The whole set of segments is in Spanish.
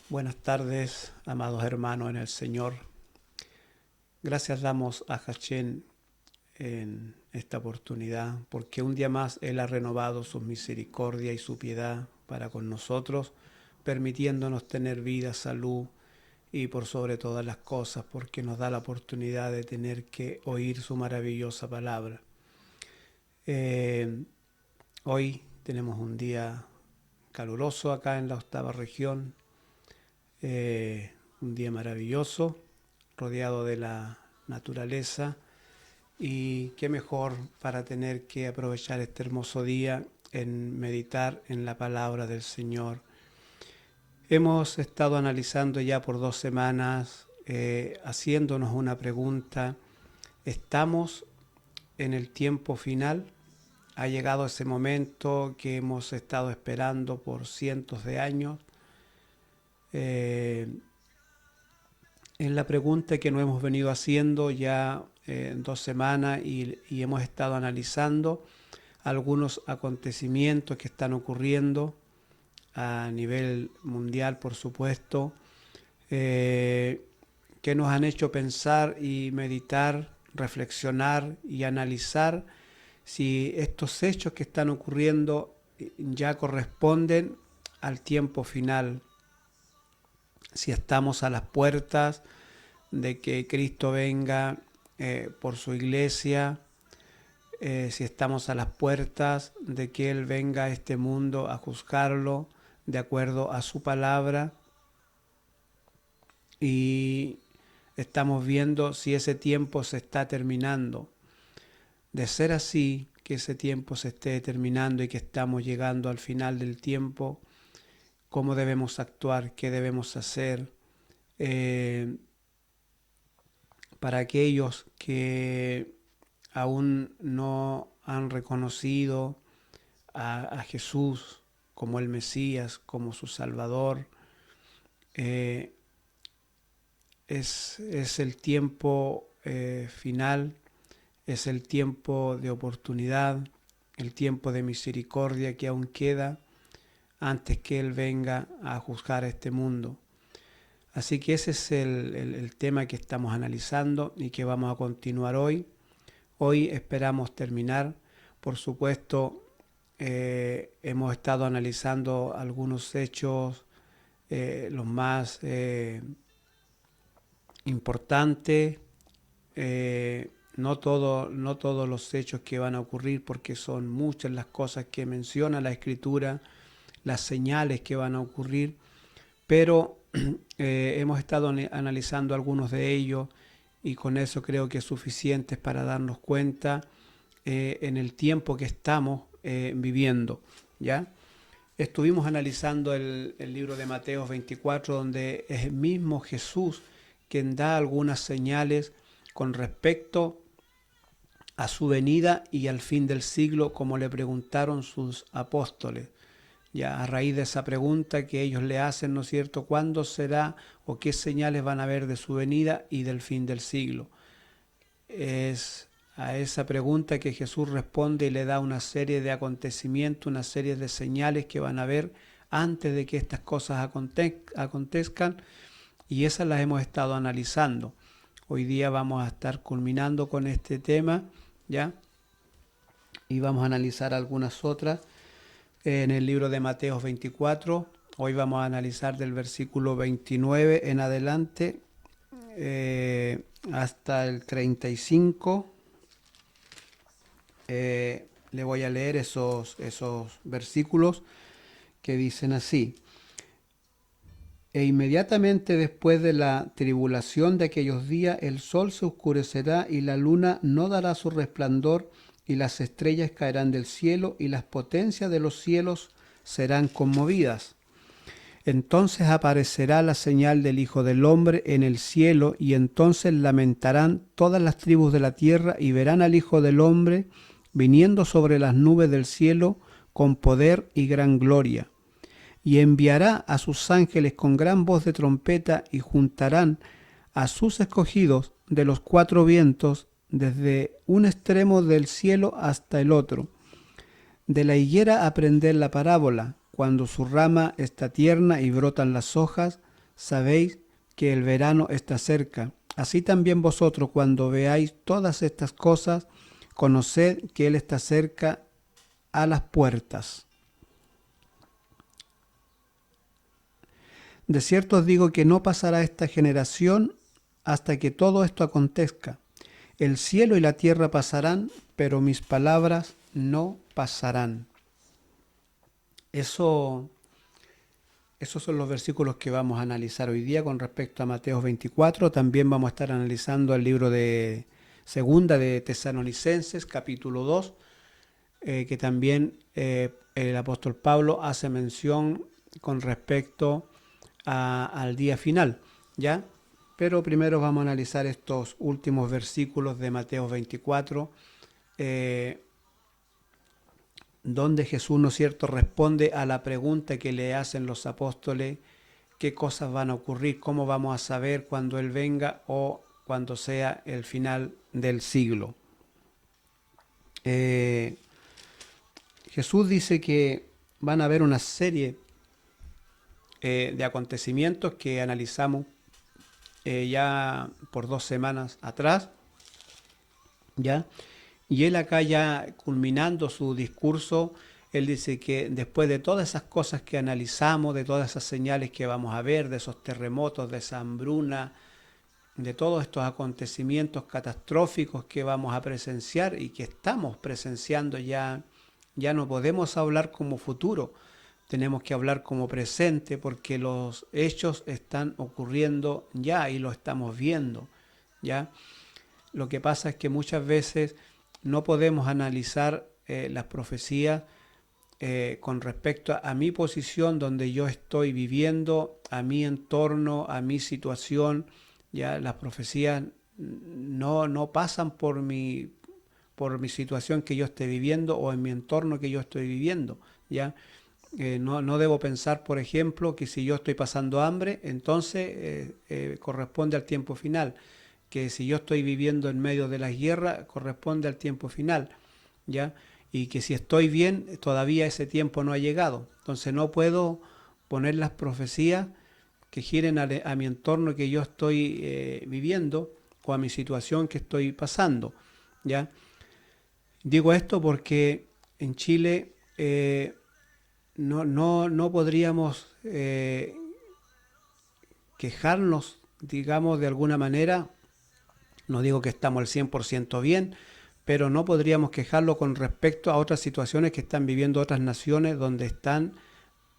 Buenas tardes, amados hermanos en el Señor. Gracias damos a Hachén en esta oportunidad, porque un día más Él ha renovado su misericordia y su piedad para con nosotros, permitiéndonos tener vida, salud y por sobre todas las cosas, porque nos da la oportunidad de tener que oír su maravillosa palabra. Hoy tenemos un día caluroso acá en la octava región. Un día maravilloso, rodeado de la naturaleza, y qué mejor para tener que aprovechar este hermoso día en meditar en la palabra del Señor. Hemos estado analizando ya por 2 semanas, haciéndonos una pregunta: ¿estamos en el tiempo final? Ha llegado ese momento que hemos estado esperando por cientos de años. Es la pregunta que nos hemos venido haciendo ya 2 semanas y hemos estado analizando algunos acontecimientos que están ocurriendo a nivel mundial, por supuesto, que nos han hecho pensar y meditar, reflexionar y analizar si estos hechos que están ocurriendo ya corresponden al tiempo final, si estamos a las puertas de que Cristo venga por su iglesia, si estamos a las puertas de que Él venga a este mundo a juzgarlo de acuerdo a su palabra, y estamos viendo si ese tiempo se está terminando. De ser así, que ese tiempo se esté terminando y que estamos llegando al final del tiempo, ¿cómo debemos actuar? ¿Qué debemos hacer? Para aquellos que aún no han reconocido a Jesús como el Mesías, como su Salvador, es el tiempo final, es el tiempo de oportunidad, el tiempo de misericordia que aún queda antes que Él venga a juzgar a este mundo. Así que ese es el tema que estamos analizando y que vamos a continuar hoy. Hoy esperamos terminar. Por supuesto, hemos estado analizando algunos hechos, los más importantes. No todos los hechos que van a ocurrir, porque son muchas las cosas que menciona la Escritura, las señales que van a ocurrir, pero hemos estado analizando algunos de ellos y con eso creo que es suficiente para darnos cuenta en el tiempo que estamos viviendo, ¿ya? Estuvimos analizando el libro de Mateo 24, donde es el mismo Jesús quien da algunas señales con respecto a su venida y al fin del siglo, como le preguntaron sus apóstoles. Ya a raíz de esa pregunta que ellos le hacen, ¿no es cierto?, ¿cuándo será o qué señales van a haber de su venida y del fin del siglo? Es a esa pregunta que Jesús responde y le da una serie de acontecimientos, una serie de señales que van a haber antes de que estas cosas acontezcan, y esas las hemos estado analizando. Hoy día vamos a estar culminando con este tema, ¿ya? Y vamos a analizar algunas otras en el libro de Mateo 24. Hoy vamos a analizar del versículo 29 en adelante hasta el 35. Le voy a leer esos versículos que dicen así: E inmediatamente después de la tribulación de aquellos días, el sol se oscurecerá y la luna no dará su resplandor, y las estrellas caerán del cielo, y las potencias de los cielos serán conmovidas. Entonces aparecerá la señal del Hijo del Hombre en el cielo, y entonces lamentarán todas las tribus de la tierra, y verán al Hijo del Hombre viniendo sobre las nubes del cielo con poder y gran gloria. Y enviará a sus ángeles con gran voz de trompeta, y juntarán a sus escogidos de los 4 vientos, desde un extremo del cielo hasta el otro. De la higuera aprended la parábola: cuando su rama está tierna y brotan las hojas, sabéis que el verano está cerca. Así también vosotros, cuando veáis todas estas cosas, conoced que Él está cerca a las puertas. De cierto os digo que no pasará esta generación hasta que todo esto acontezca. El cielo y la tierra pasarán, pero mis palabras no pasarán. Esos son los versículos que vamos a analizar hoy día con respecto a Mateo 24. También vamos a estar analizando el libro de Segunda de Tesalonicenses, capítulo 2, que también el apóstol Pablo hace mención con respecto al día final, ¿ya? Pero primero vamos a analizar estos últimos versículos de Mateo 24, donde Jesús, ¿no es cierto?, responde a la pregunta que le hacen los apóstoles: qué cosas van a ocurrir, cómo vamos a saber cuando Él venga o cuando sea el final del siglo. Jesús dice que van a haber una serie de acontecimientos que analizamos ya por 2 semanas atrás, ¿ya? Y Él acá, ya culminando su discurso, Él dice que después de todas esas cosas que analizamos, de todas esas señales que vamos a ver, de esos terremotos, de esa hambruna, de todos estos acontecimientos catastróficos que vamos a presenciar y que estamos presenciando ya no podemos hablar como futuro, tenemos que hablar como presente, porque los hechos están ocurriendo ya y lo estamos viendo, ¿ya? Lo que pasa es que muchas veces no podemos analizar las profecías con respecto a mi posición, donde yo estoy viviendo, a mi entorno, a mi situación. Ya las profecías no pasan por mi situación que yo esté viviendo o en mi entorno que yo estoy viviendo, ¿ya? No debo pensar, por ejemplo, que si yo estoy pasando hambre, entonces corresponde al tiempo final, que si yo estoy viviendo en medio de la guerra, corresponde al tiempo final, ¿ya? Y que si estoy bien, todavía ese tiempo no ha llegado. Entonces no puedo poner las profecías que giren a mi entorno que yo estoy viviendo o a mi situación que estoy pasando, ¿ya? Digo esto porque en Chile no podríamos quejarnos, digamos, de alguna manera. No digo que estamos al 100% bien, pero no podríamos quejarlo con respecto a otras situaciones que están viviendo otras naciones, donde están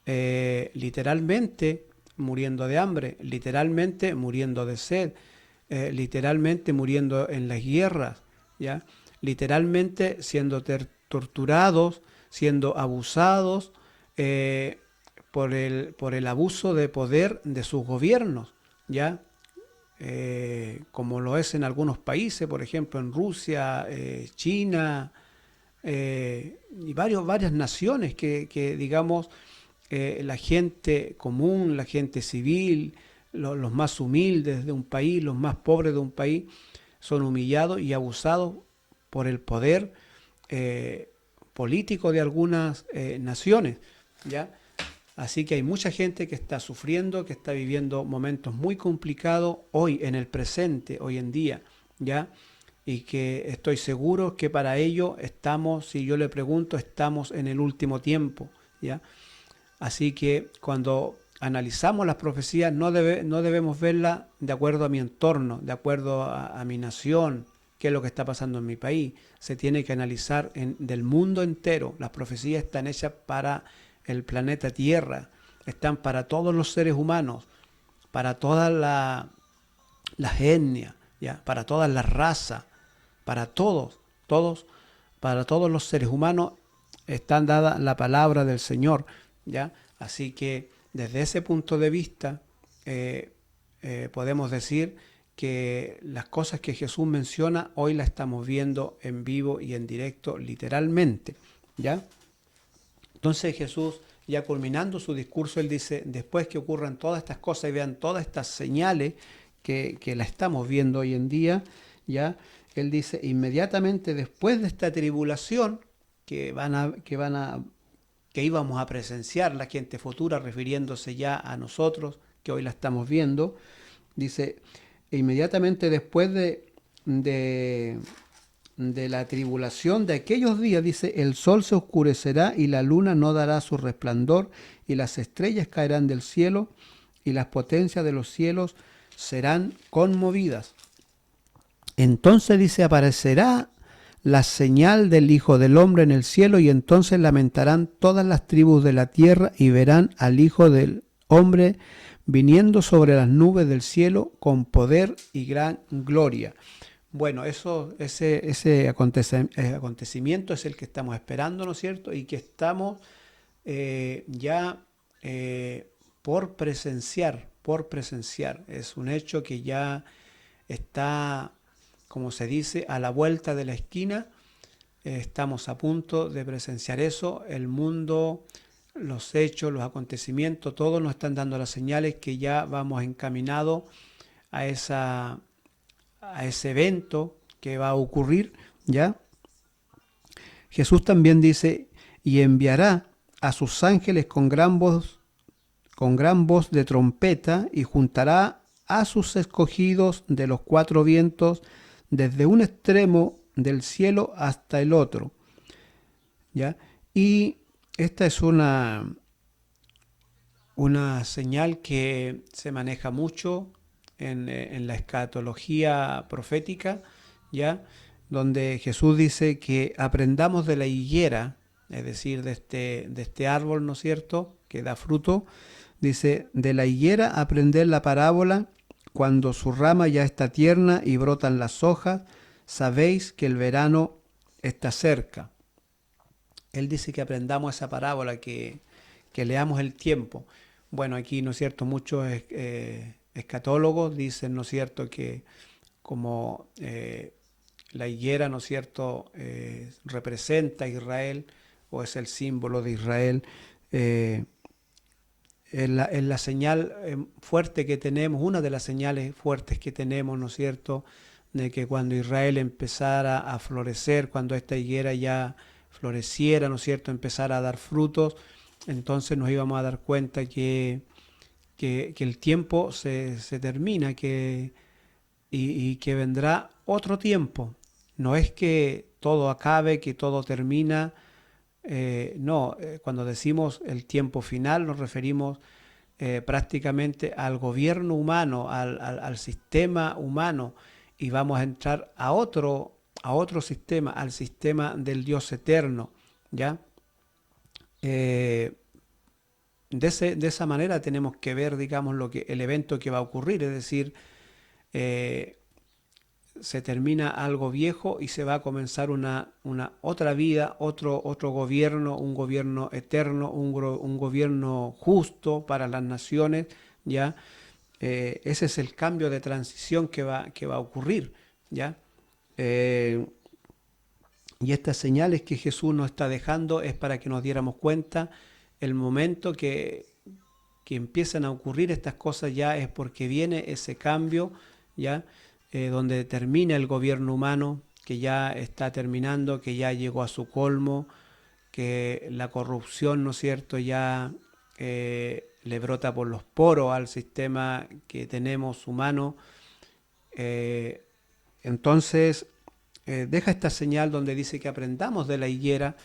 literalmente muriendo de hambre, literalmente muriendo de sed, literalmente muriendo en las guerras, ¿ya? Literalmente siendo torturados, siendo abusados por el abuso de poder de sus gobiernos, ¿ya? Como lo es en algunos países, por ejemplo en Rusia, China y varias naciones que digamos, la gente común, la gente civil, los más humildes de un país, los más pobres de un país, son humillados y abusados por el poder político de algunas naciones, ¿ya? Así que hay mucha gente que está sufriendo, que está viviendo momentos muy complicados hoy, en el presente, hoy en día, ¿ya? Y que estoy seguro que para ello estamos, si yo le pregunto, estamos en el último tiempo, ¿ya? Así que cuando analizamos las profecías no debemos verlas de acuerdo a mi entorno, de acuerdo a mi nación, qué es lo que está pasando en mi país. Se tiene que analizar del mundo entero. Las profecías están hechas para el planeta Tierra, están para todos los seres humanos, para todas las etnias, ¿ya? Para todas las razas, para para todos los seres humanos están dadas la palabra del Señor, ¿ya? Así que desde ese punto de vista podemos decir que las cosas que Jesús menciona hoy las estamos viendo en vivo y en directo, literalmente, ¿ya? Entonces Jesús, ya culminando su discurso, Él dice, después que ocurran todas estas cosas y vean todas estas señales que la estamos viendo hoy en día, ¿ya? Él dice, inmediatamente después de esta tribulación que íbamos a presenciar la gente futura, refiriéndose ya a nosotros que hoy la estamos viendo. Dice, inmediatamente después de la tribulación de aquellos días, dice, el sol se oscurecerá y la luna no dará su resplandor y las estrellas caerán del cielo y las potencias de los cielos serán conmovidas. Entonces dice, aparecerá la señal del Hijo del Hombre en el cielo y entonces lamentarán todas las tribus de la tierra y verán al Hijo del Hombre viniendo sobre las nubes del cielo con poder y gran gloria. Bueno, ese acontecimiento es el que estamos esperando, ¿no es cierto? Y que estamos ya por presenciar. Es un hecho que ya está, como se dice, a la vuelta de la esquina. Estamos a punto de presenciar eso. El mundo, los hechos, los acontecimientos, todos nos están dando las señales que ya vamos encaminados a ese evento que va a ocurrir, ¿ya? Jesús también dice, y enviará a sus ángeles con gran voz de trompeta, y juntará a sus escogidos de los cuatro vientos, desde un extremo del cielo hasta el otro, ¿ya? Y esta es una señal que se maneja mucho en la escatología profética, ¿ya? Donde Jesús dice que aprendamos de la higuera, es decir, de este árbol, ¿no es cierto?, que da fruto. Dice, de la higuera aprender la parábola, cuando su rama ya está tierna y brotan las hojas, sabéis que el verano está cerca. Él dice que aprendamos esa parábola, que leamos el tiempo. Bueno, aquí, ¿no es cierto?, muchos escatólogos dicen, ¿no es cierto?, que como la higuera, ¿no es cierto?, representa a Israel, o es el símbolo de Israel, es la señal fuerte que tenemos, una de las señales fuertes que tenemos, ¿no es cierto?, de que cuando Israel empezara a florecer, cuando esta higuera ya floreciera, ¿no es cierto?, empezara a dar frutos, entonces nos íbamos a dar cuenta que el tiempo se termina, y que vendrá otro tiempo. No es que todo acabe, que todo termina. No, cuando decimos el tiempo final nos referimos prácticamente al gobierno humano, al sistema humano, y vamos a entrar a otro sistema, al sistema del Dios eterno, ¿ya? De esa manera tenemos que ver, digamos, el evento que va a ocurrir, es decir, se termina algo viejo y se va a comenzar una otra vida, otro gobierno, un gobierno eterno, un gobierno justo para las naciones, ¿ya? Ese es el cambio de transición que va a ocurrir, ¿ya? Y estas señales que Jesús nos está dejando es para que nos diéramos cuenta el momento que empiezan a ocurrir estas cosas, ya es porque viene ese cambio, ya donde termina el gobierno humano, que ya está terminando, que ya llegó a su colmo, que la corrupción, ¿no es cierto?, ya le brota por los poros al sistema que tenemos humano. Entonces deja esta señal donde dice que aprendamos de la higuera,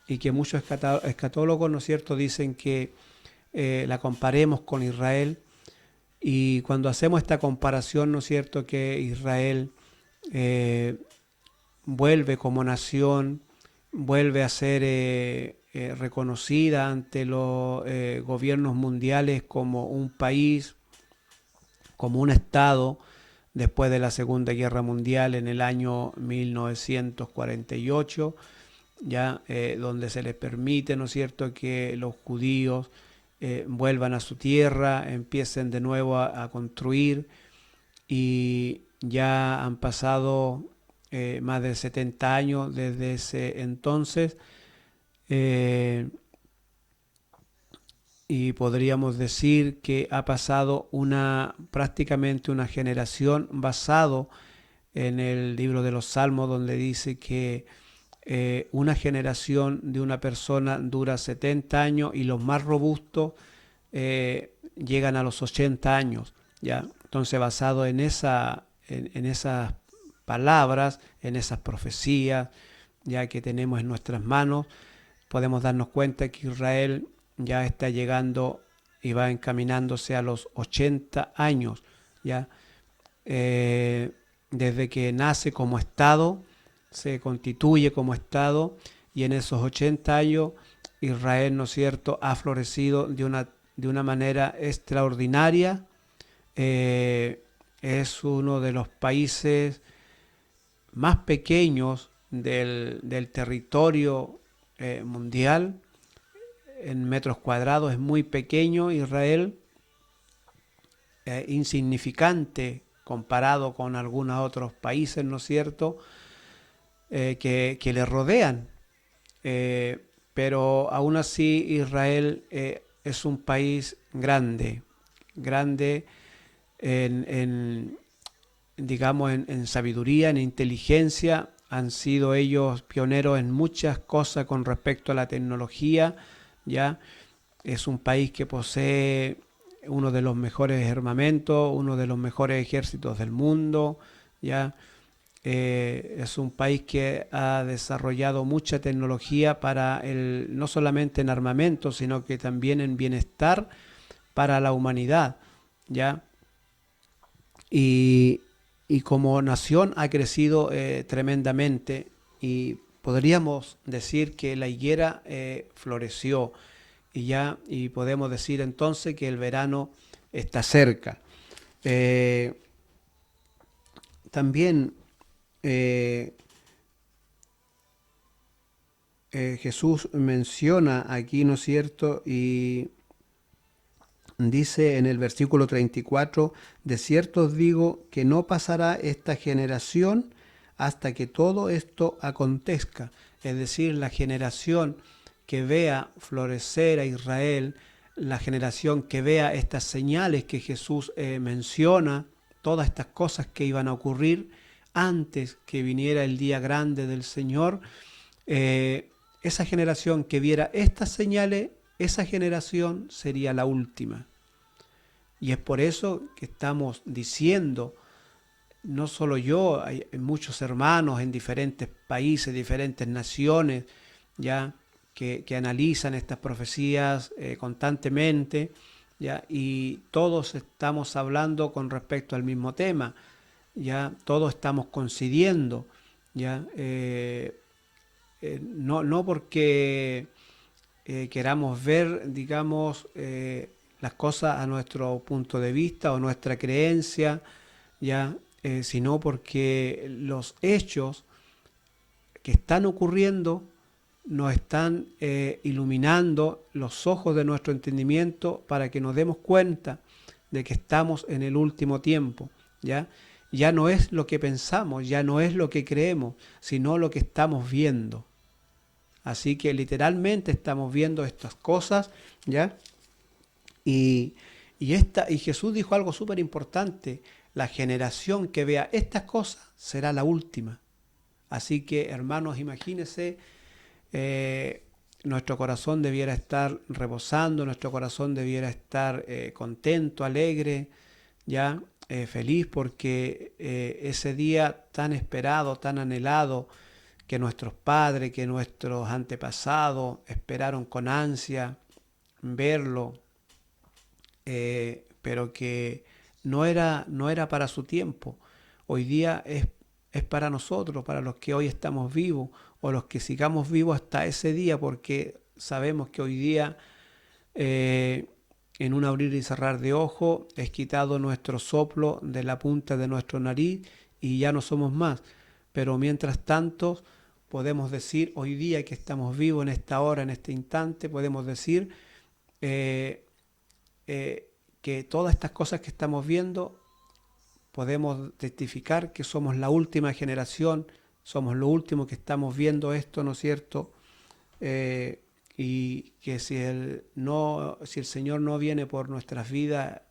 y que muchos escatólogos, ¿no es cierto?, dicen que la comparemos con Israel. Y cuando hacemos esta comparación, ¿no es cierto?, que Israel vuelve como nación, vuelve a ser reconocida ante los gobiernos mundiales como un país, como un Estado, después de la Segunda Guerra Mundial en el año 1948, ya donde se les permite, ¿no es cierto?, que los judíos vuelvan a su tierra, empiecen de nuevo a construir, y ya han pasado más de 70 años desde ese entonces, y podríamos decir que ha pasado prácticamente una generación, basado en el libro de los Salmos, donde dice que una generación de una persona dura 70 años y los más robustos llegan a los 80 años, ¿ya? Entonces, basado en esas palabras, en esas profecías, ya que tenemos en nuestras manos, podemos darnos cuenta que Israel ya está llegando y va encaminándose a los 80 años, ¿ya? Desde que nace como Estado, se constituye como Estado, y en esos 80 años Israel, ¿no es cierto?, ha florecido de una manera extraordinaria. Es uno de los países más pequeños del territorio mundial. En metros cuadrados es muy pequeño Israel, insignificante comparado con algunos otros países, ¿no es cierto?, que le rodean. Pero aún así Israel es un país grande, grande digamos, en sabiduría, en inteligencia. Han sido ellos pioneros en muchas cosas con respecto a la tecnología, ¿ya? Es un país que posee uno de los mejores armamentos, uno de los mejores ejércitos del mundo, ¿ya? Es un país que ha desarrollado mucha tecnología para no solamente en armamento, sino que también en bienestar para la humanidad, ¿ya? Y, y como nación ha crecido tremendamente, y podríamos decir que la higuera floreció, y podemos decir entonces que el verano está cerca. También Jesús menciona aquí, ¿no es cierto?, y dice en el versículo 34, de cierto os digo que no pasará esta generación hasta que todo esto acontezca. Es decir, la generación que vea florecer a Israel, la generación que vea estas señales que Jesús menciona, todas estas cosas que iban a ocurrir antes que viniera el día grande del Señor, esa generación que viera estas señales, esa generación sería la última. Y es por eso que estamos diciendo, no solo yo, hay muchos hermanos en diferentes países, diferentes naciones, ya que analizan estas profecías constantemente, ya, y todos estamos hablando con respecto al mismo tema, ya todos estamos coincidiendo, ya no porque queramos ver, digamos, las cosas a nuestro punto de vista o nuestra creencia, ya, sino porque los hechos que están ocurriendo nos están iluminando los ojos de nuestro entendimiento para que nos demos cuenta de que estamos en el último tiempo, ¿ya? Ya no es lo que pensamos, ya no es lo que creemos, sino lo que estamos viendo. Así que literalmente estamos viendo estas cosas, ¿ya? Y Jesús dijo algo súper importante: la generación que vea estas cosas será la última. Así que, hermanos, imagínense, nuestro corazón debiera estar rebosando, nuestro corazón debiera estar contento, alegre, ya feliz, porque ese día tan esperado, tan anhelado, que nuestros padres, que nuestros antepasados esperaron con ansia verlo, pero que no era para su tiempo. Hoy día es para nosotros, para los que hoy estamos vivos, o los que sigamos vivos hasta ese día, porque sabemos que hoy día, en un abrir y cerrar de ojo, es quitado nuestro soplo de la punta de nuestra nariz y ya no somos más. Pero mientras tanto, podemos decir, hoy día que estamos vivos en esta hora, en este instante, podemos decir que todas estas cosas que estamos viendo, podemos testificar que somos la última generación, somos lo último que estamos viendo esto, ¿no es cierto? Y que si el Señor no viene por nuestras vidas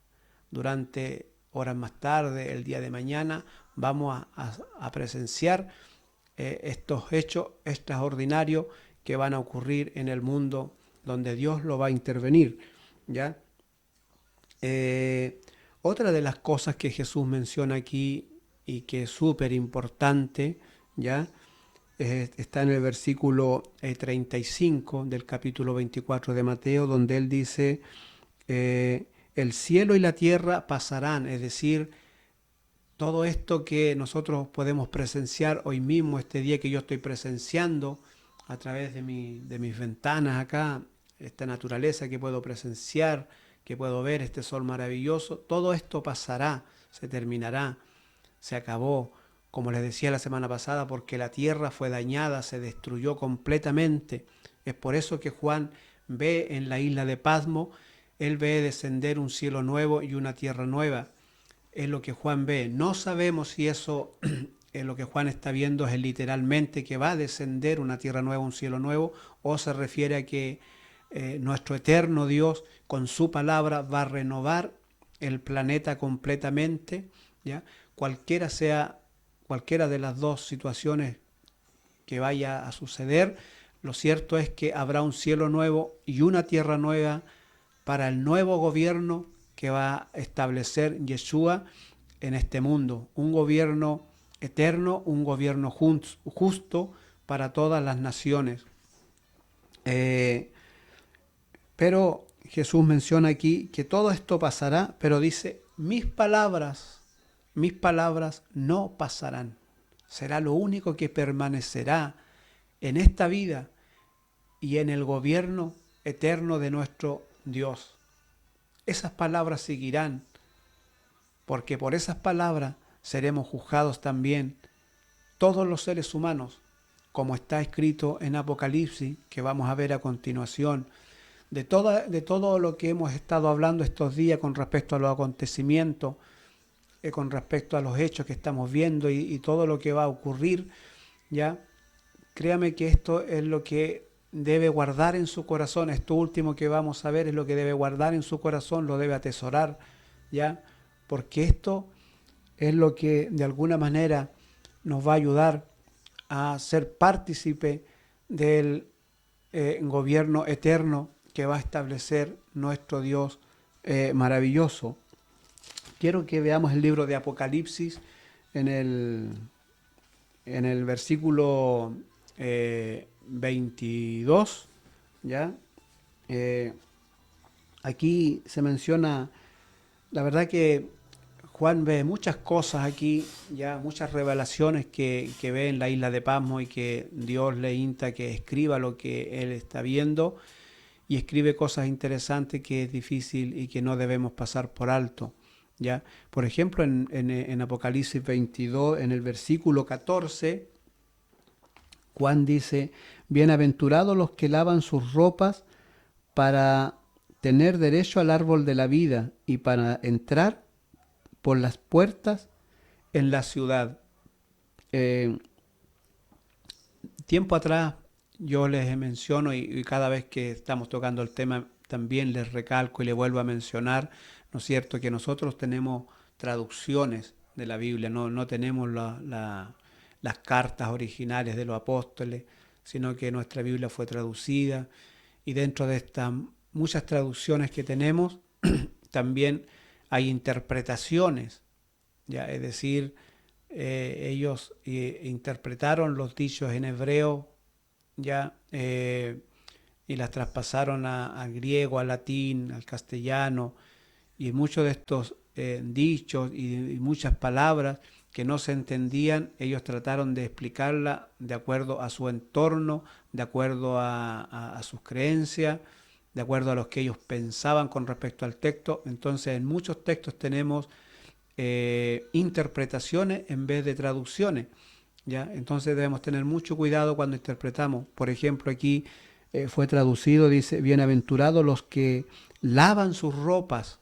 durante horas más tarde, el día de mañana, vamos a presenciar estos hechos extraordinarios que van a ocurrir en el mundo donde Dios lo va a intervenir, ¿ya? Otra de las cosas que Jesús menciona aquí y que es súper importante, ¿ya? Está en el versículo 35 del capítulo 24 de Mateo, donde él dice, el cielo y la tierra pasarán, es decir, todo esto que nosotros podemos presenciar hoy mismo, este día que yo estoy presenciando a través de mis ventanas acá, esta naturaleza que puedo presenciar, que puedo ver, este sol maravilloso, todo esto pasará, se terminará, se acabó, como les decía la semana pasada, porque la tierra fue dañada, se destruyó completamente. Es por eso que Juan ve en la isla de Patmos, él ve descender un cielo nuevo y una tierra nueva. Es lo que Juan ve. No sabemos si eso es lo que Juan está viendo, es literalmente que va a descender una tierra nueva, un cielo nuevo, o se refiere a que nuestro eterno Dios con su palabra va a renovar el planeta completamente, ¿ya? Cualquiera de las dos situaciones que vaya a suceder, lo cierto es que habrá un cielo nuevo y una tierra nueva para el nuevo gobierno que va a establecer Yeshua en este mundo. Un gobierno eterno, un gobierno justo para todas las naciones. Pero Jesús menciona aquí que todo esto pasará, pero dice, mis palabras no pasarán. Será lo único que permanecerá en esta vida y en el gobierno eterno de nuestro Dios. Esas palabras seguirán, porque por esas palabras seremos juzgados también todos los seres humanos, como está escrito en Apocalipsis, que vamos a ver a continuación. De todo lo que hemos estado hablando estos días con respecto a los acontecimientos, con respecto a los hechos que estamos viendo y todo lo que va a ocurrir, ¿ya? Créame que esto es lo que debe guardar en su corazón. Esto último que vamos a ver es lo que debe guardar en su corazón, lo debe atesorar, ¿ya? Porque esto es lo que de alguna manera nos va a ayudar a ser partícipe del gobierno eterno que va a establecer nuestro Dios maravilloso. Quiero que veamos el libro de Apocalipsis en el versículo 22, ¿ya? Aquí se menciona, la verdad que Juan ve muchas cosas aquí, ya muchas revelaciones que ve en la isla de Patmos y que Dios le insta que escriba lo que él está viendo y escribe cosas interesantes que es difícil y que no debemos pasar por alto. ¿Ya? Por ejemplo, en Apocalipsis 22, en el versículo 14, Juan dice, bienaventurados los que lavan sus ropas para tener derecho al árbol de la vida y para entrar por las puertas en la ciudad. Tiempo atrás yo les menciono y cada vez que estamos tocando el tema también les recalco y les vuelvo a mencionar, ¿no es cierto?, que nosotros tenemos traducciones de la Biblia, no tenemos las cartas originales de los apóstoles, sino que nuestra Biblia fue traducida y dentro de estas muchas traducciones que tenemos también hay interpretaciones, ¿ya? Es decir, ellos interpretaron los dichos en hebreo, ¿ya? Y las traspasaron a griego, a latín, al castellano, y muchos de estos dichos y muchas palabras que no se entendían, ellos trataron de explicarla de acuerdo a su entorno, de acuerdo a sus creencias, de acuerdo a lo que ellos pensaban con respecto al texto. Entonces en muchos textos tenemos interpretaciones en vez de traducciones, ¿ya? Entonces debemos tener mucho cuidado cuando interpretamos. Por ejemplo, aquí fue traducido, dice, bienaventurados los que lavan sus ropas,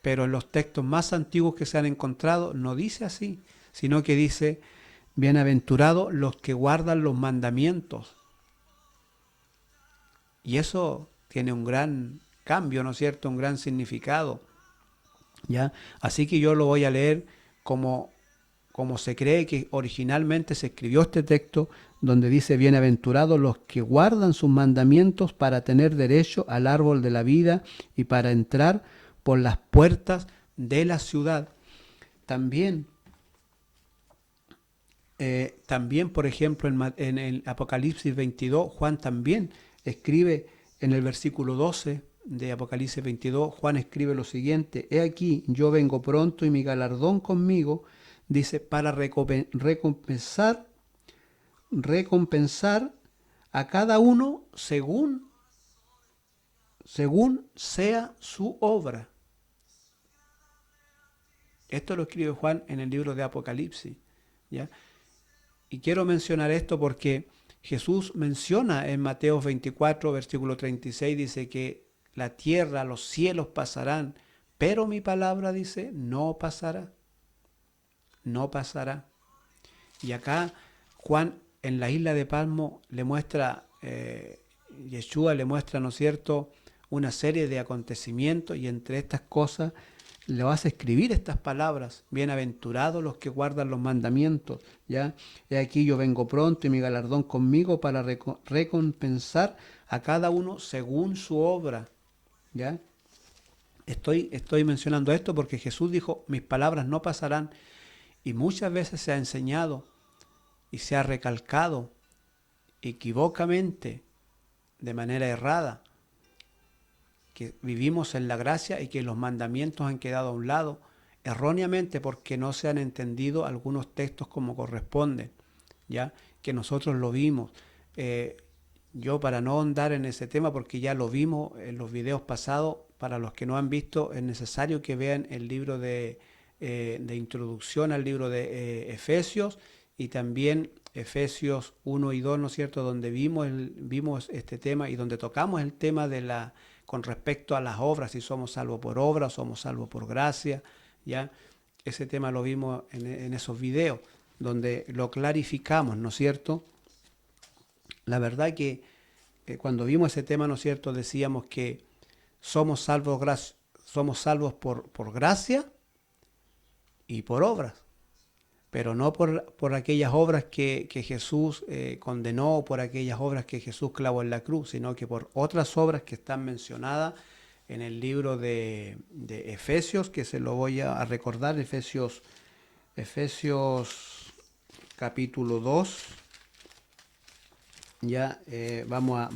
pero en los textos más antiguos que se han encontrado no dice así, sino que dice, bienaventurados los que guardan los mandamientos. Y eso tiene un gran cambio, ¿no es cierto?, un gran significado, ¿ya? Así que yo lo voy a leer como se cree que originalmente se escribió este texto, donde dice, bienaventurados los que guardan sus mandamientos para tener derecho al árbol de la vida y para entrar por las puertas de la ciudad. También, por ejemplo, en el Apocalipsis 22, Juan también escribe en el versículo 12 de Apocalipsis 22, Juan escribe lo siguiente: he aquí, yo vengo pronto y mi galardón conmigo, dice, para recompensar a cada uno según sea su obra. Esto lo escribe Juan en el libro de Apocalipsis, ¿ya? Y quiero mencionar esto porque Jesús menciona en Mateo 24, versículo 36, dice que la tierra, los cielos pasarán, pero mi palabra, dice, no pasará. No pasará. Y acá Juan en la isla de Patmos le muestra, Yeshua le muestra, ¿no es cierto?, una serie de acontecimientos, y entre estas cosas le vas a escribir estas palabras: bienaventurados los que guardan los mandamientos, ¿ya? He aquí yo vengo pronto y mi galardón conmigo para recompensar a cada uno según su obra, ¿ya? Estoy mencionando esto porque Jesús dijo, mis palabras no pasarán, y muchas veces se ha enseñado y se ha recalcado equivocamente, de manera errada, que vivimos en la gracia y que los mandamientos han quedado a un lado, erróneamente porque no se han entendido algunos textos como corresponden, ya que nosotros lo vimos. Yo, para no ahondar en ese tema, porque ya lo vimos en los videos pasados, para los que no han visto, es necesario que vean el libro de introducción al libro de Efesios, y también Efesios 1 y 2, ¿no es cierto?, donde vimos este tema y donde tocamos el tema de con respecto a las obras, si somos salvos por obra o somos salvos por gracia, ¿ya? Ese tema lo vimos en esos videos, donde lo clarificamos, ¿no es cierto? La verdad que cuando vimos ese tema, ¿no es cierto?, decíamos que somos salvos por gracia y por obras, pero no por aquellas obras que Jesús condenó, por aquellas obras que Jesús clavó en la cruz, sino que por otras obras que están mencionadas en el libro de Efesios, que se lo voy a recordar, Efesios capítulo 2, ya vamos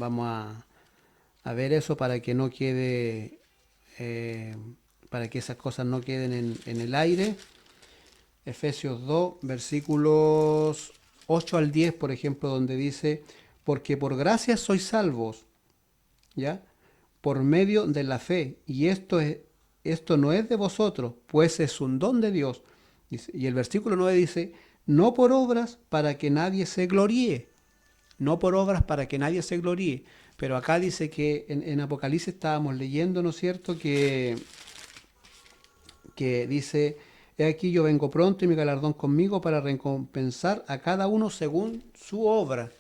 a ver eso para que no quede, para que esas cosas no queden en el aire. Efesios 2, versículos 8 al 10, por ejemplo, donde dice, porque por gracia sois salvos, ¿ya?, por medio de la fe, y esto no es de vosotros, pues es un don de Dios. Y el versículo 9 dice, no por obras para que nadie se gloríe. No por obras para que nadie se gloríe. Pero acá dice que en Apocalipsis estábamos leyendo, ¿no es cierto?, que dice, he aquí yo vengo pronto y mi galardón conmigo para recompensar a cada uno según su obra,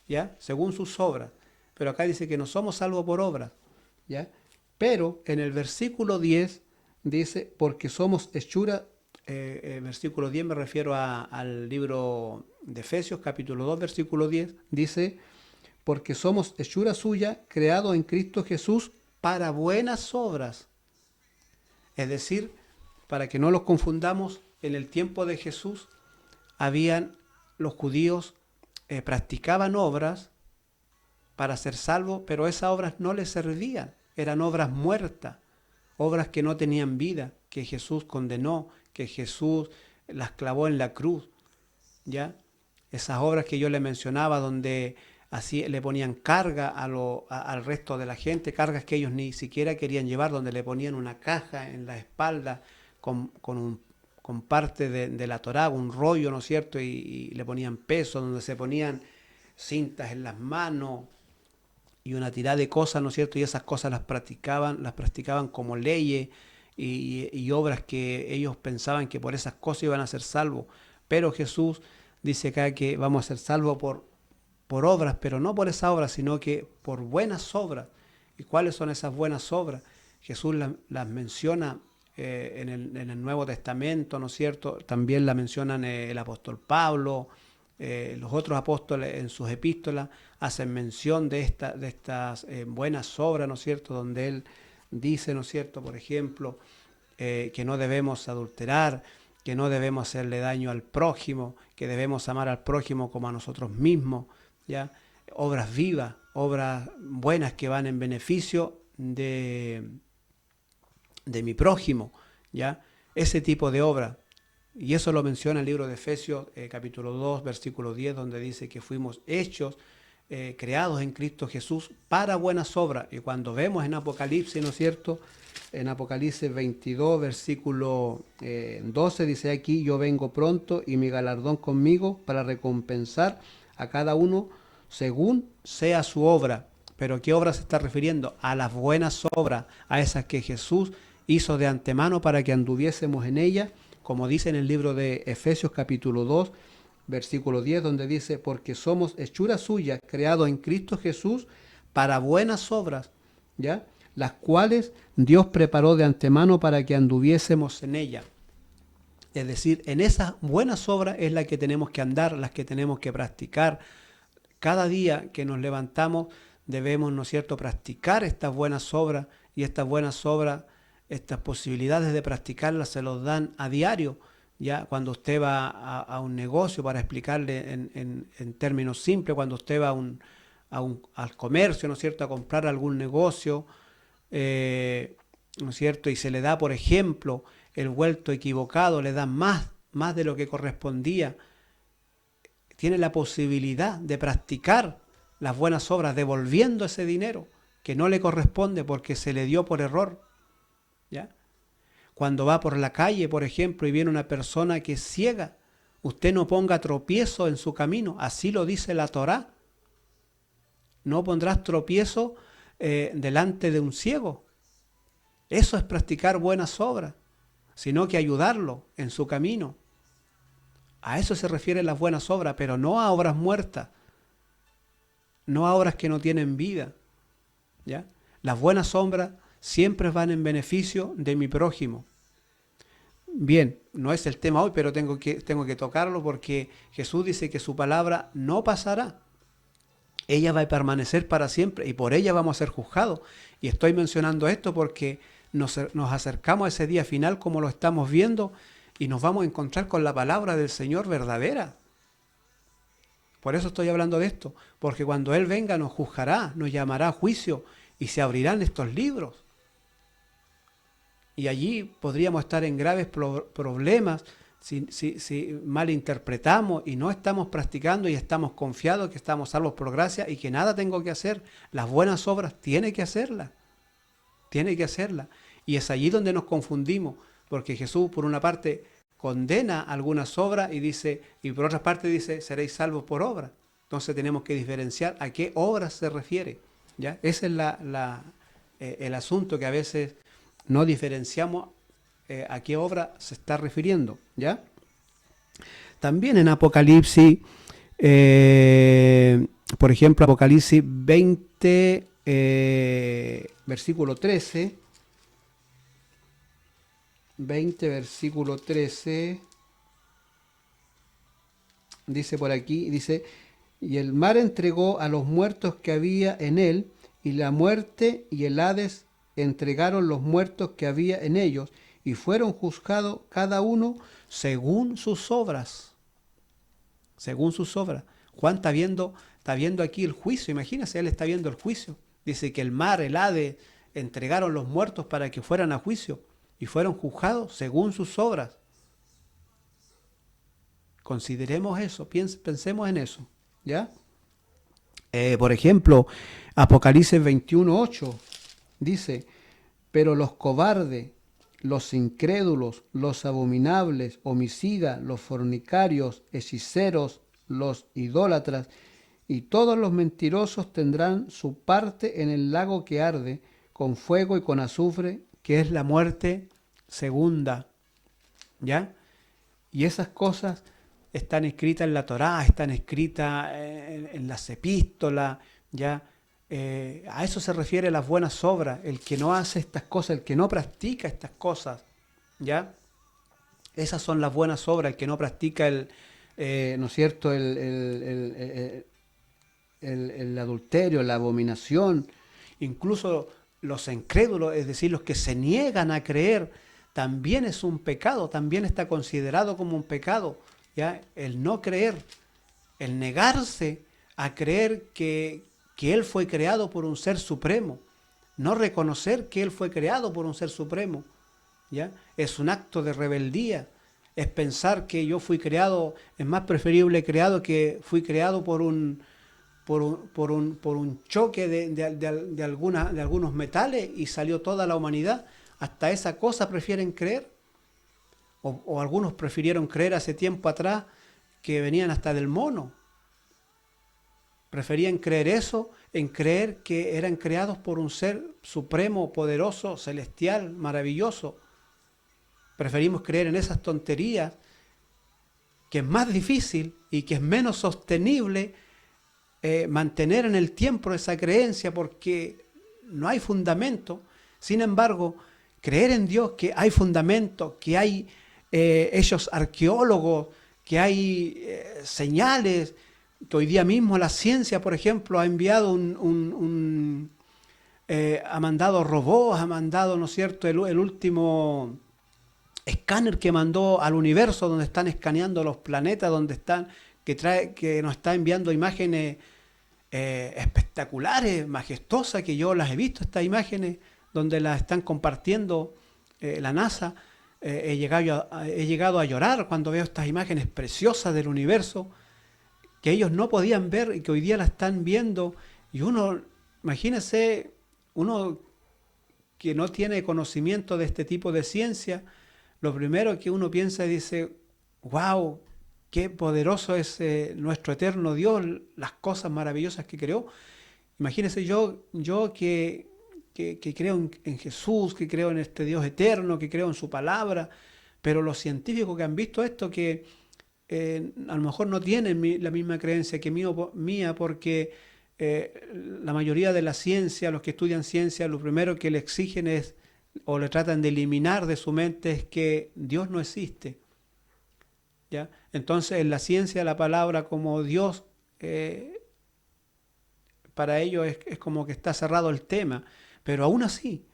¿ya? Según sus obras. Pero acá dice que no somos salvos por obras, ¿ya? Pero en el versículo 10 dice, porque somos hechura, versículo 10 me refiero al libro de Efesios, capítulo 2, versículo 10, dice, porque somos hechura suya, creado en Cristo Jesús para buenas obras. Es decir, para que no los confundamos, en el tiempo de Jesús los judíos practicaban obras para ser salvos, pero esas obras no les servían, eran obras muertas, obras que no tenían vida, que Jesús condenó, que Jesús las clavó en la cruz, ¿ya? Esas obras que yo le mencionaba, donde así le ponían carga al resto de la gente, cargas que ellos ni siquiera querían llevar, donde le ponían una caja en la espalda con parte de la Torá, un rollo, ¿no es cierto?, y le ponían peso, donde se ponían cintas en las manos y una tirada de cosas, ¿no es cierto?, y esas cosas las practicaban como leyes y obras que ellos pensaban que por esas cosas iban a ser salvos. Pero Jesús dice acá que vamos a ser salvos por obras, pero no por esas obras, sino que por buenas obras. ¿Y cuáles son esas buenas obras? Jesús las menciona en el Nuevo Testamento, ¿no es cierto? También la mencionan el apóstol Pablo, los otros apóstoles en sus epístolas hacen mención de estas buenas obras, ¿no es cierto?, donde él dice, ¿no es cierto?, por ejemplo, que no debemos adulterar, que no debemos hacerle daño al prójimo, que debemos amar al prójimo como a nosotros mismos, ¿ya? Obras vivas, obras buenas que van en beneficio de mi prójimo, ¿ya? Ese tipo de obra. Y eso lo menciona el libro de Efesios, capítulo 2, versículo 10, donde dice que fuimos hechos, creados en Cristo Jesús para buenas obras. Y cuando vemos en Apocalipsis, ¿no es cierto?, en Apocalipsis 22, versículo 12, dice aquí: yo vengo pronto y mi galardón conmigo para recompensar a cada uno según sea su obra. ¿Pero qué obra se está refiriendo? A las buenas obras, a esas que Jesús hizo de antemano para que anduviésemos en ellas, como dice en el libro de Efesios capítulo 2, versículo 10, donde dice: porque somos hechura suya, creados en Cristo Jesús para buenas obras, ¿ya?, las cuales Dios preparó de antemano para que anduviésemos en ellas. Es decir, en esas buenas obras es la que tenemos que andar, las que tenemos que practicar. Cada día que nos levantamos debemos, ¿no es cierto?, practicar estas buenas obras, y estas buenas obras, estas posibilidades de practicarlas se los dan a diario. Ya cuando usted va a un negocio, para explicarle en términos simples, cuando usted va al comercio, ¿no es cierto?, a comprar algún negocio, ¿no es cierto?, y se le da, por ejemplo, el vuelto equivocado, le dan más de lo que correspondía, tiene la posibilidad de practicar las buenas obras devolviendo ese dinero que no le corresponde porque se le dio por error, ¿ya? Cuando va por la calle, por ejemplo, y viene una persona que es ciega, usted no ponga tropiezo en su camino, así lo dice la Torá. No pondrás tropiezo delante de un ciego. Eso es practicar buenas obras, sino que ayudarlo en su camino. A eso se refieren las buenas obras, pero no a obras muertas, no a obras que no tienen vida, ¿ya? Las buenas obras siempre van en beneficio de mi prójimo. Bien, no es el tema hoy, pero tengo que tocarlo porque Jesús dice que su palabra no pasará. Ella va a permanecer para siempre y por ella vamos a ser juzgados. Y estoy mencionando esto porque nos acercamos a ese día final, como lo estamos viendo, y nos vamos a encontrar con la palabra del Señor verdadera. Por eso estoy hablando de esto, porque cuando Él venga nos juzgará, nos llamará a juicio y se abrirán estos libros. Y allí podríamos estar en graves problemas si malinterpretamos y no estamos practicando y estamos confiados que estamos salvos por gracia y que nada tengo que hacer. Las buenas obras tiene que hacerlas. Tiene que hacerlas. Y es allí donde nos confundimos, porque Jesús, por una parte, condena algunas obras y dice, y por otra parte dice, seréis salvos por obra. Entonces tenemos que diferenciar a qué obras se refiere, ¿ya? Ese es el asunto, que a veces no diferenciamos a qué obra se está refiriendo, ¿ya? También en Apocalipsis, por ejemplo, Apocalipsis 20, versículo 13, 20, versículo 13, dice por aquí, dice: y el mar entregó a los muertos que había en él, y la muerte y el Hades entregaron los muertos que había en ellos, y fueron juzgados cada uno según sus obras. Según sus obras. Juan está viendo aquí el juicio, imagínense, él está viendo el juicio. Dice que el mar, el Hades, entregaron los muertos para que fueran a juicio, y fueron juzgados según sus obras. Consideremos eso, pensemos en eso, ¿ya? Por ejemplo, Apocalipsis 21:8 dice: pero los cobardes, los incrédulos, los abominables, homicidas, los fornicarios, hechiceros, los idólatras y todos los mentirosos tendrán su parte en el lago que arde con fuego y con azufre, que es la muerte segunda, ¿ya? Y esas cosas están escritas en la Torá, están escritas en las epístolas, ¿ya? A eso se refiere las buenas obras, el que no hace estas cosas, el que no practica estas cosas, ¿ya? Esas son las buenas obras, el que no practica ¿no es cierto?, el adulterio, la abominación, incluso los incrédulos, es decir, los que se niegan a creer, también es un pecado, también está considerado como un pecado, ¿ya? El no creer, el negarse a creer que Él fue creado por un ser supremo, no reconocer que Él fue creado por un ser supremo, ¿ya? Es un acto de rebeldía, es pensar que yo fui creado, es más preferible creado que fui creado por un choque de algunos metales y salió toda la humanidad. Hasta esa cosa prefieren creer. O algunos prefirieron creer hace tiempo atrás que venían hasta del mono. Preferían creer eso en creer que eran creados por un ser supremo, poderoso, celestial, maravilloso. Preferimos creer en esas tonterías, que es más difícil y que es menos sostenible mantener en el tiempo esa creencia, porque no hay fundamento. Sin embargo, creer en Dios, que hay fundamento, que hay ellos arqueólogos, que hay señales, que hoy día mismo la ciencia, por ejemplo, ha enviado ha mandado robots, ha mandado, ¿no es cierto?, el último escáner que mandó al universo, donde están escaneando los planetas, donde están, que nos está enviando imágenes espectaculares, majestuosas, que yo las he visto, estas imágenes, donde las están compartiendo la NASA. He llegado a llorar cuando veo estas imágenes preciosas del universo, que ellos no podían ver y que hoy día la están viendo. Y uno, imagínese, uno que no tiene conocimiento de este tipo de ciencia, lo primero que uno piensa y dice, wow, qué poderoso es nuestro eterno Dios, las cosas maravillosas que creó. Imagínese yo que creo en Jesús, que creo en este Dios eterno, que creo en su palabra, pero los científicos que han visto esto, que a lo mejor no tienen la misma creencia que mía, porque la mayoría de la ciencia, los que estudian ciencia, lo primero que le exigen es, o le tratan de eliminar de su mente, es que Dios no existe, ¿ya? Entonces, en la ciencia, la palabra como Dios, para ellos es como que está cerrado el tema, pero aún así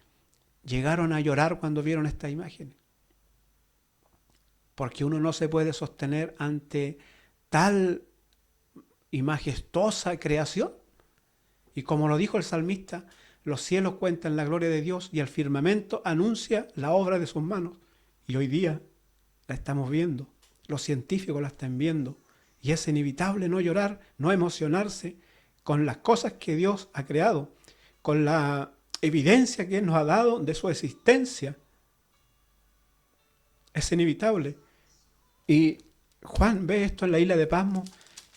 llegaron a llorar cuando vieron estas imágenes, porque uno no se puede sostener ante tal y majestuosa creación. Y como lo dijo el salmista, los cielos cuentan la gloria de Dios y el firmamento anuncia la obra de sus manos. Y hoy día la estamos viendo, los científicos la están viendo, y es inevitable no llorar, no emocionarse con las cosas que Dios ha creado, con la evidencia que Él nos ha dado de su existencia. Es inevitable. Y Juan ve esto en la isla de Patmos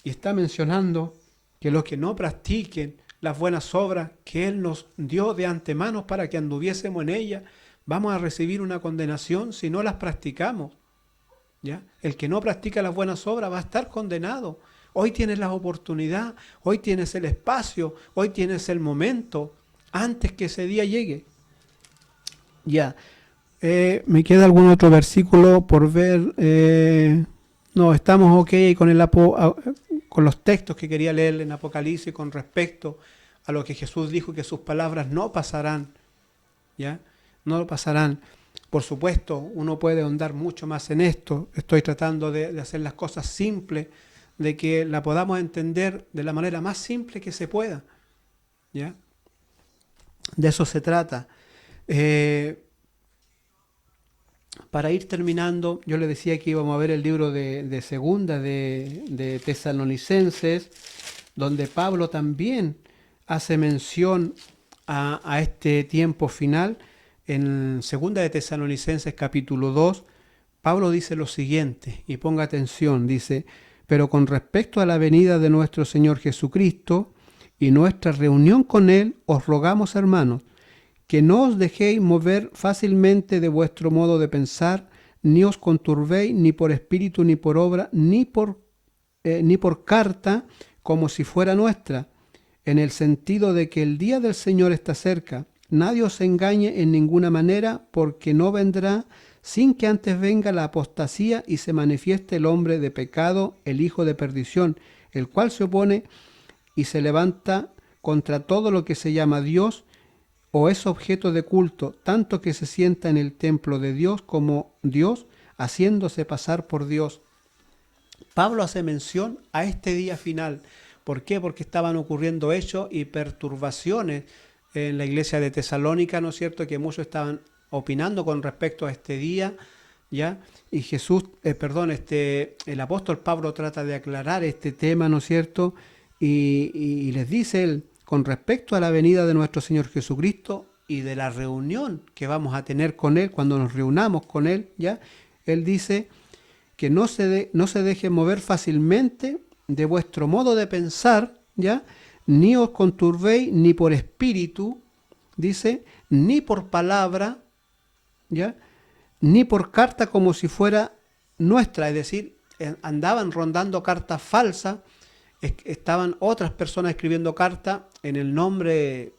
y está mencionando que los que no practiquen las buenas obras que Él nos dio de antemano para que anduviésemos en ellas, vamos a recibir una condenación si no las practicamos, ¿ya? El que no practica las buenas obras va a estar condenado. Hoy tienes la oportunidad, hoy tienes el espacio, hoy tienes el momento, antes que ese día llegue. Ya. ¿Me queda algún otro versículo por ver? No, estamos ok con los textos que quería leer en Apocalipsis con respecto a lo que Jesús dijo, que sus palabras no pasarán, ¿ya? No pasarán. Por supuesto, uno puede ahondar mucho más en esto. Estoy tratando de hacer las cosas simples, de que la podamos entender de la manera más simple que se pueda, ¿ya? De eso se trata. Para ir terminando, yo le decía que íbamos a ver el libro de Segunda de Tesalonicenses, donde Pablo también hace mención a este tiempo final. En Segunda de Tesalonicenses capítulo 2, Pablo dice lo siguiente, y ponga atención, dice: pero con respecto a la venida de nuestro Señor Jesucristo y nuestra reunión con Él, os rogamos, hermanos, que no os dejéis mover fácilmente de vuestro modo de pensar, ni os conturbéis ni por espíritu, ni por obra, ni por carta, como si fuera nuestra, en el sentido de que el día del Señor está cerca. Nadie os engañe en ninguna manera, porque no vendrá sin que antes venga la apostasía y se manifieste el hombre de pecado, el hijo de perdición, el cual se opone y se levanta contra todo lo que se llama Dios o es objeto de culto, tanto que se sienta en el templo de Dios como Dios, haciéndose pasar por Dios. Pablo hace mención a este día final. ¿Por qué? Porque estaban ocurriendo hechos y perturbaciones en la iglesia de Tesalónica, ¿no es cierto? Que muchos estaban opinando con respecto a este día, ¿ya? Y el apóstol Pablo trata de aclarar este tema, ¿no es cierto? Y les dice él, con respecto a la venida de nuestro Señor Jesucristo y de la reunión que vamos a tener con Él, cuando nos reunamos con Él, ¿ya? Él dice que no se deje mover fácilmente de vuestro modo de pensar, ¿ya? Ni os conturbéis ni por espíritu, dice, ni por palabra, ¿ya? Ni por carta como si fuera nuestra, es decir, andaban rondando cartas falsas, estaban otras personas escribiendo cartas en el nombre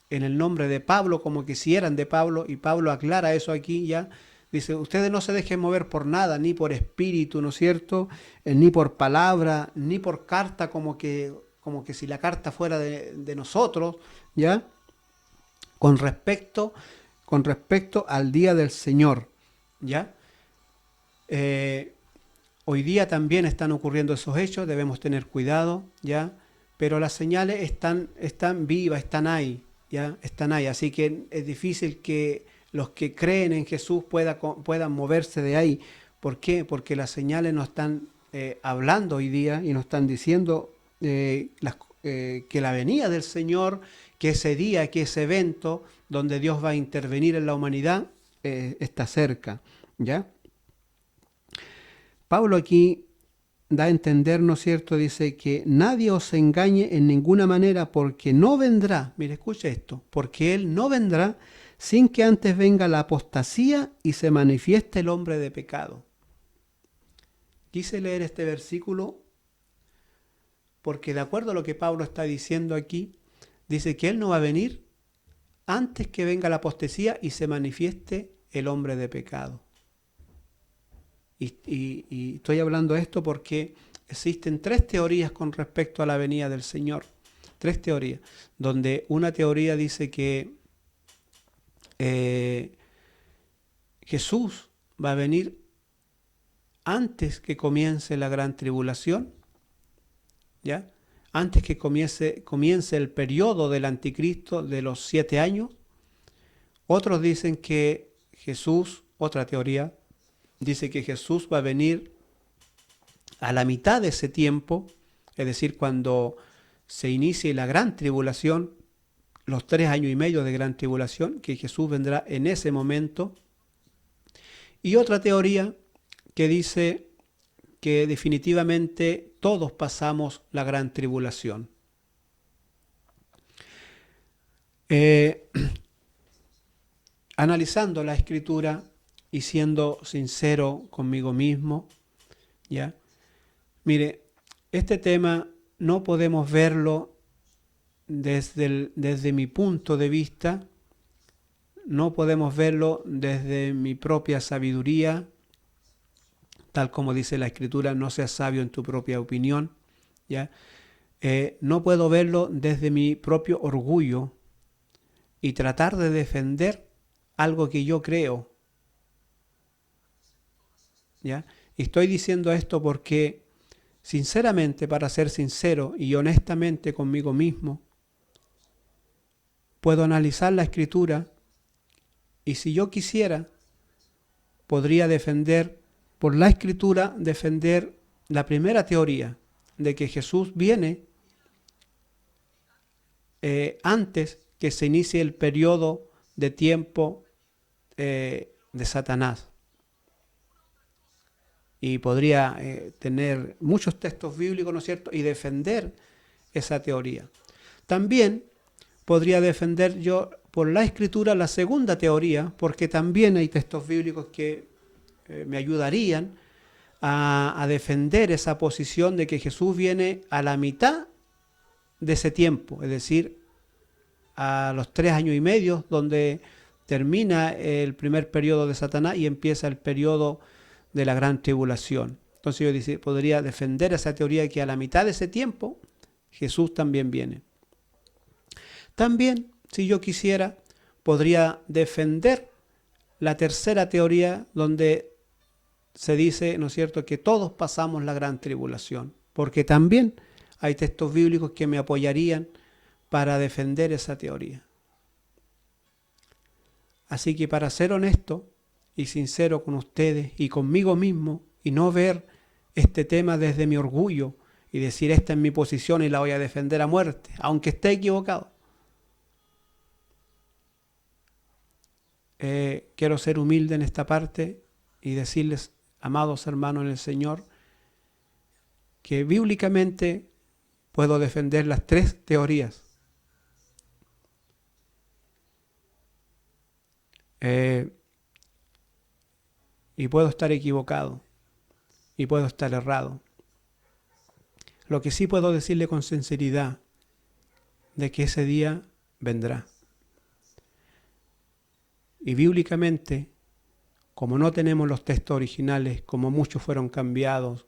de Pablo, como que si eran de Pablo, y Pablo aclara eso aquí ya. Dice, ustedes no se dejen mover por nada, ni por espíritu, ¿no es cierto? Ni por palabra, ni por carta, como que si la carta fuera de nosotros, ¿ya? Con respecto al día del Señor, ¿ya? Hoy día también están ocurriendo esos hechos, debemos tener cuidado, ¿ya? Pero las señales están vivas, están ahí, ¿ya? Están ahí, así que es difícil que los que creen en Jesús puedan moverse de ahí. ¿Por qué? Porque las señales nos están hablando hoy día y nos están diciendo que la venida del Señor, que ese día, que ese evento donde Dios va a intervenir en la humanidad, está cerca, ¿ya? Pablo aquí da a entender, ¿no es cierto? Dice que nadie os engañe en ninguna manera, porque no vendrá, mire, escuche esto, porque Él no vendrá sin que antes venga la apostasía y se manifieste el hombre de pecado. Quise leer este versículo porque de acuerdo a lo que Pablo está diciendo aquí, dice que Él no va a venir antes que venga la apostasía y se manifieste el hombre de pecado. Y estoy hablando de esto porque existen 3 teorías con respecto a la venida del Señor. 3 teorías, donde una teoría dice que Jesús va a venir antes que comience la gran tribulación, ¿ya? Antes que comience el periodo del anticristo de los 7 años. Otros dicen que Jesús, otra teoría, dice que Jesús va a venir a la mitad de ese tiempo, es decir, cuando se inicie la gran tribulación, los 3 años y medio de gran tribulación, que Jesús vendrá en ese momento. Y otra teoría que dice que definitivamente todos pasamos la gran tribulación. Analizando la Escritura y siendo sincero conmigo mismo, ¿ya? Mire, este tema no podemos verlo desde mi punto de vista, no podemos verlo desde mi propia sabiduría, tal como dice la Escritura, no seas sabio en tu propia opinión, ¿ya? No puedo verlo desde mi propio orgullo y tratar de defender algo que yo creo, ¿ya? Y estoy diciendo esto porque, sinceramente, para ser sincero y honestamente conmigo mismo, puedo analizar la Escritura y si yo quisiera, podría defender por la Escritura, defender la primera teoría de que Jesús viene antes que se inicie el periodo de tiempo de Satanás. Y podría tener muchos textos bíblicos, ¿no es cierto?, y defender esa teoría. También podría defender yo por la Escritura la segunda teoría, porque también hay textos bíblicos que me ayudarían a defender esa posición de que Jesús viene a la mitad de ese tiempo, es decir, a los 3 años y medio, donde termina el primer periodo de Satanás y empieza el periodo de la gran tribulación. Entonces yo podría defender esa teoría de que a la mitad de ese tiempo Jesús también viene. También, si yo quisiera, podría defender la tercera teoría donde se dice, ¿no es cierto?, que todos pasamos la gran tribulación, porque también hay textos bíblicos que me apoyarían para defender esa teoría. Así que para ser honesto y sincero con ustedes y conmigo mismo, y no ver este tema desde mi orgullo y decir esta es mi posición y la voy a defender a muerte, aunque esté equivocado. Quiero ser humilde en esta parte y decirles, amados hermanos en el Señor, que bíblicamente puedo defender las tres teorías. Y puedo estar equivocado y puedo estar errado. Lo que sí puedo decirle con sinceridad de que ese día vendrá. Y bíblicamente, como no tenemos los textos originales, como muchos fueron cambiados,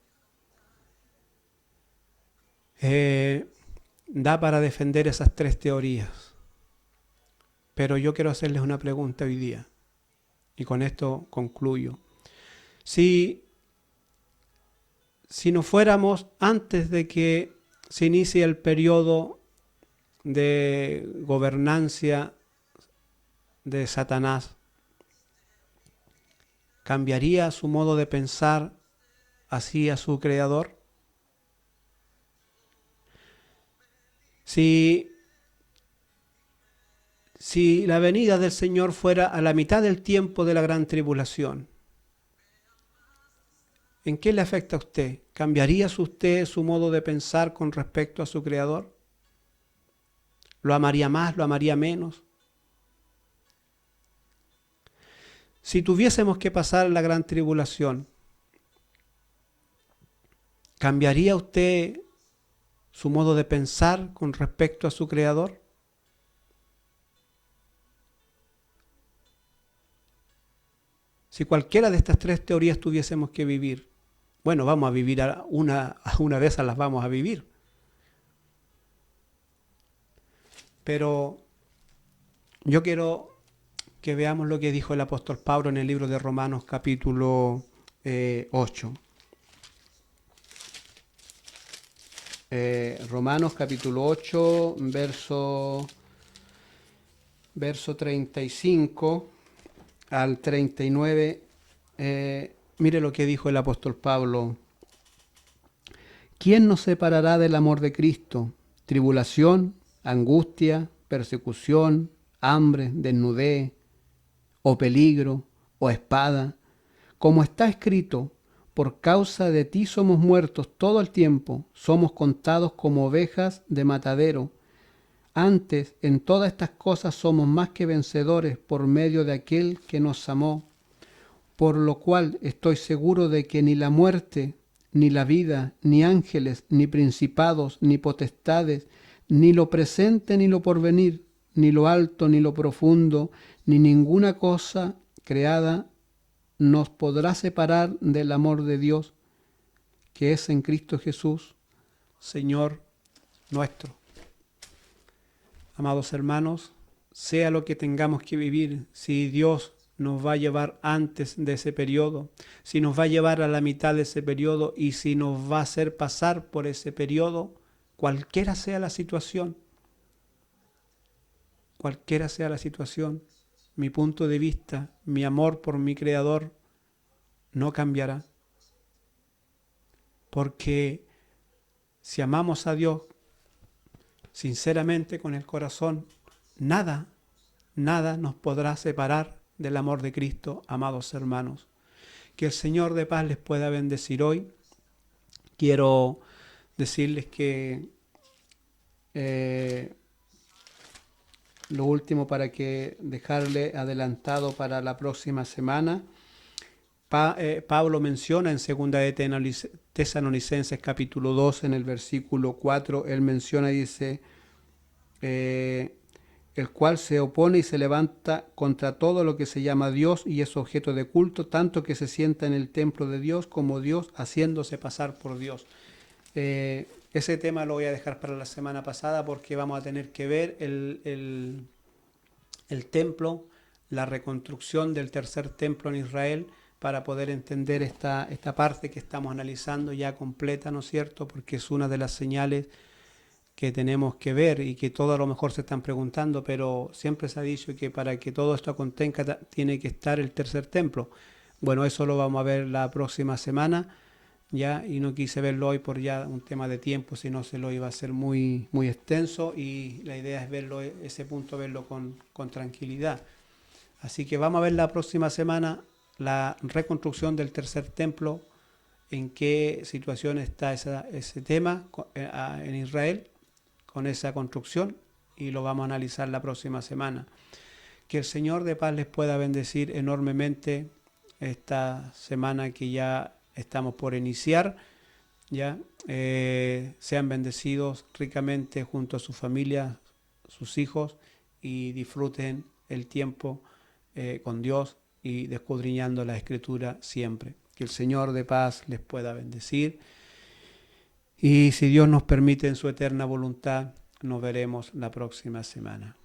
da para defender esas tres teorías. Pero yo quiero hacerles una pregunta hoy día, y con esto concluyo. Si nos fuéramos antes de que se inicie el periodo de gobernancia de Satanás, ¿cambiaría su modo de pensar hacia su creador? Si la venida del Señor fuera a la mitad del tiempo de la gran tribulación, ¿en qué le afecta a usted? ¿Cambiaría usted su modo de pensar con respecto a su creador? ¿Lo amaría más? ¿Lo amaría menos? Si tuviésemos que pasar la gran tribulación, ¿cambiaría usted su modo de pensar con respecto a su creador? Si cualquiera de estas tres teorías tuviésemos que vivir, bueno, vamos a vivir una de esas las vamos a vivir. Pero yo quiero que veamos lo que dijo el apóstol Pablo en el libro de Romanos capítulo 8. Romanos capítulo 8, verso 35 al 39. Mire lo que dijo el apóstol Pablo. ¿Quién nos separará del amor de Cristo? ¿Tribulación, angustia, persecución, hambre, desnudez, o peligro, o espada? Como está escrito, por causa de ti somos muertos todo el tiempo, somos contados como ovejas de matadero. Antes, en todas estas cosas somos más que vencedores por medio de aquel que nos amó. Por lo cual estoy seguro de que ni la muerte, ni la vida, ni ángeles, ni principados, ni potestades, ni lo presente, ni lo porvenir, ni lo alto, ni lo profundo, ni ninguna cosa creada nos podrá separar del amor de Dios, que es en Cristo Jesús, Señor nuestro. Amados hermanos, sea lo que tengamos que vivir, si Dios nos va a llevar antes de ese periodo, si nos va a llevar a la mitad de ese periodo y si nos va a hacer pasar por ese periodo, cualquiera sea la situación, mi punto de vista, mi amor por mi Creador no cambiará. Porque si amamos a Dios sinceramente con el corazón, nada nos podrá separar del amor de Cristo, amados hermanos. Que el Señor de paz les pueda bendecir hoy. Quiero decirles que lo último para que dejarle adelantado para la próxima semana. Pablo menciona en 2 de Tesalonicenses capítulo 2 en el versículo 4, él menciona y dice, el cual se opone y se levanta contra todo lo que se llama Dios y es objeto de culto, tanto que se sienta en el templo de Dios como Dios haciéndose pasar por Dios. Ese tema lo voy a dejar para la semana pasada porque vamos a tener que ver el templo, la reconstrucción del tercer templo en Israel, para poder entender esta parte que estamos analizando ya completa, ¿no es cierto? Porque es una de las señales que tenemos que ver y que todos a lo mejor se están preguntando, pero siempre se ha dicho que para que todo esto acontezca tiene que estar el tercer templo. Bueno, eso lo vamos a ver la próxima semana, ya, y no quise verlo hoy por ya un tema de tiempo, si no se lo iba a hacer muy, muy extenso, y la idea es verlo, ese punto, verlo con tranquilidad. Así que vamos a ver la próxima semana la reconstrucción del tercer templo, en qué situación está ese tema en Israel con esa construcción, y lo vamos a analizar la próxima semana. Que el Señor de paz les pueda bendecir enormemente esta semana que ya estamos por iniciar. Ya sean bendecidos ricamente junto a su familia, sus hijos, y disfruten el tiempo con Dios y escudriñando la Escritura siempre. Que el Señor de paz les pueda bendecir, y si Dios nos permite en su eterna voluntad, nos veremos la próxima semana.